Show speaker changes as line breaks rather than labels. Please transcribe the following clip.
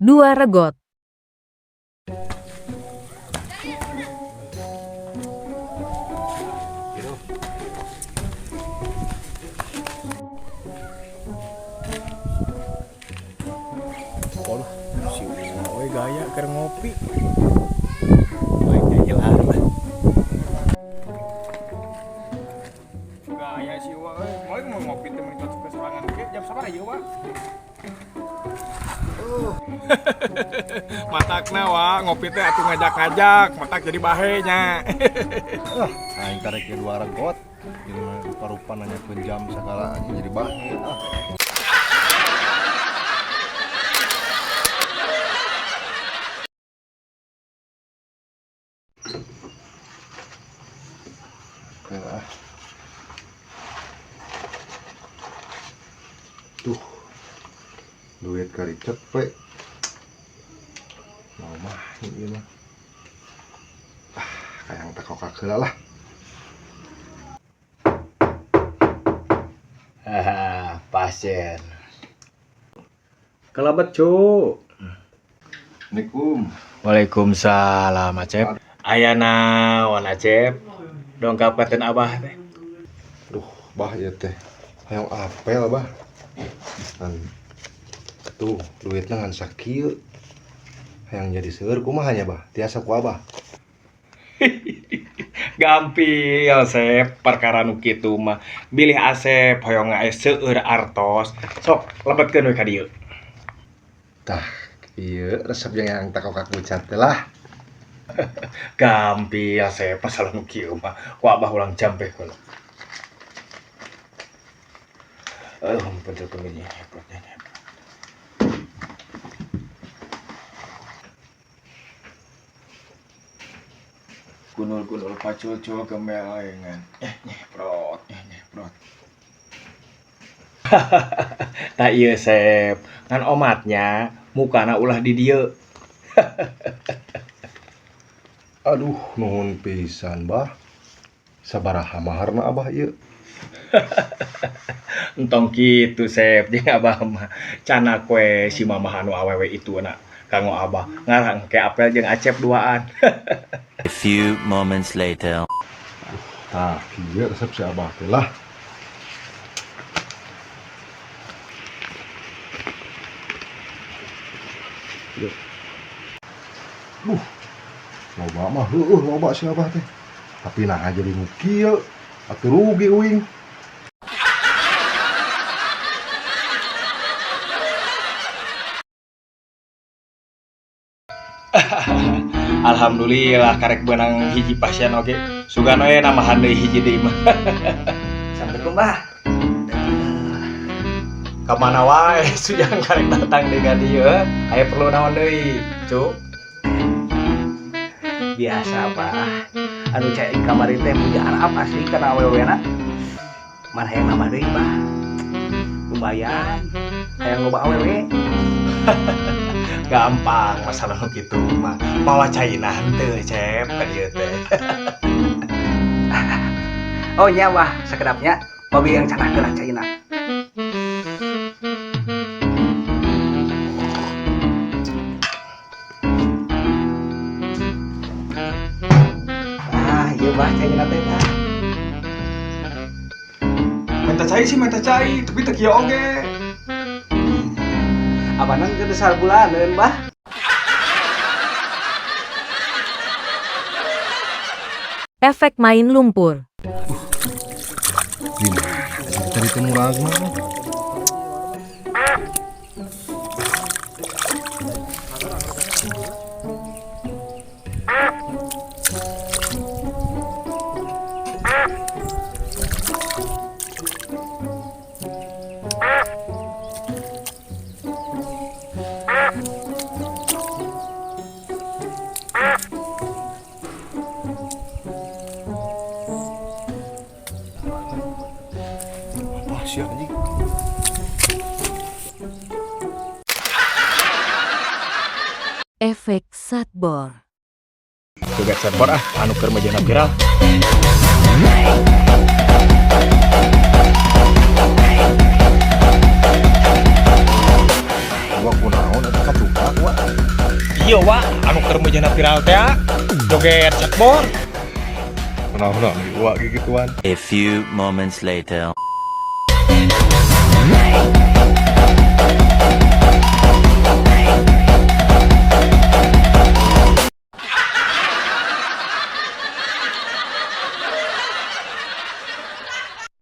2 regot.
Waduh, si Uwe gaya keur ngopi. Baiknya jelas lah. Gaya si Uwe, mau ngopi teh menikah ke serangan ke jam sabar aja Uwe. Matakna wa ngopi teh atuh ngajak-ngajak, matak jadi bahenya.
Aing karek ke 2 regot. Ini rupa-rupa nanya jam segala aja jadi bahe. Tuh, duit kali cepet. Mau mah ini mah. Kayak tekok heula lah.
Pasien. Kelabet cu.
Assalamualaikum.
Waalaikumsalam Acep. Aya naon Acep? Dongkapkeun Abah teh.
Duh, bah ya teh. Hayang apel bah. Tuh, duitnya ngan sakieu. Hayang jadi seueur kumaha nya bah? Tiasa ku Abah.
Gampil Asep, perkara nu kitu mah. Bilih Asep hoyong ngae seueur artos. Sok lebetkeun we ka dieu.
Tah, ieu resep yang takok bucat teh lah.
Gampil Asep, masalah nu kieu mah. Ku Abah ulang jampe heula. Betul kemennya hebatnya. Kunul-kunul pacul-cul gemelengan. Nyeprot. Tah ieu Sep, ngan omatnya mukana ulah di dieu.
Aduh, nuhun pisan bah. Sabaraha maharna Abah ieu?
Entong kitu Sep, jeung Abah mah canak we si mamah anu awewe itu na kanggo Abah ngarang ke apel jeung Acep duaan.
A few moments later.
Tah, ieu resep si Abah teh lah. Loba mah loba si Abah teh. Tapi nah jadi nu kieu, atuh rugi uing.
Alhamdulillah karek benang hiji pasien oge. Sugano we namahan deui hiji deui mah.
Assalamualaikum bah.
Ka mana wae sujang karek datang deui ka dieu. Aya perlu naon deui, Cuk?
Biasa bah. Anu cai kamari teh punya Arab asli kana awewena. Man hayang nambah deui bah. Lumayan. Hayang loba awewe.
Gampang masalah nu kitu mah. Mawa caina henteu Cep ka dieu teh.
Oh nya bah, sakedapnya mobil yang canah gerak caina. Iya bah caina teh bah.
Minta cai, tapi teu kieu oge.
Abanan ke desar bulaneun bah.
Efek main lumpur.
Gimana sih tadi temu ragna? Siap anjing.
Efek satbor.
Joget satbor anu keur mejana viral.
Gua kunaon eta kacuka gua.
Iya wa, anu keur meujana viral teh joget skateboard.
Nah, gitu gituan.
A few moments later.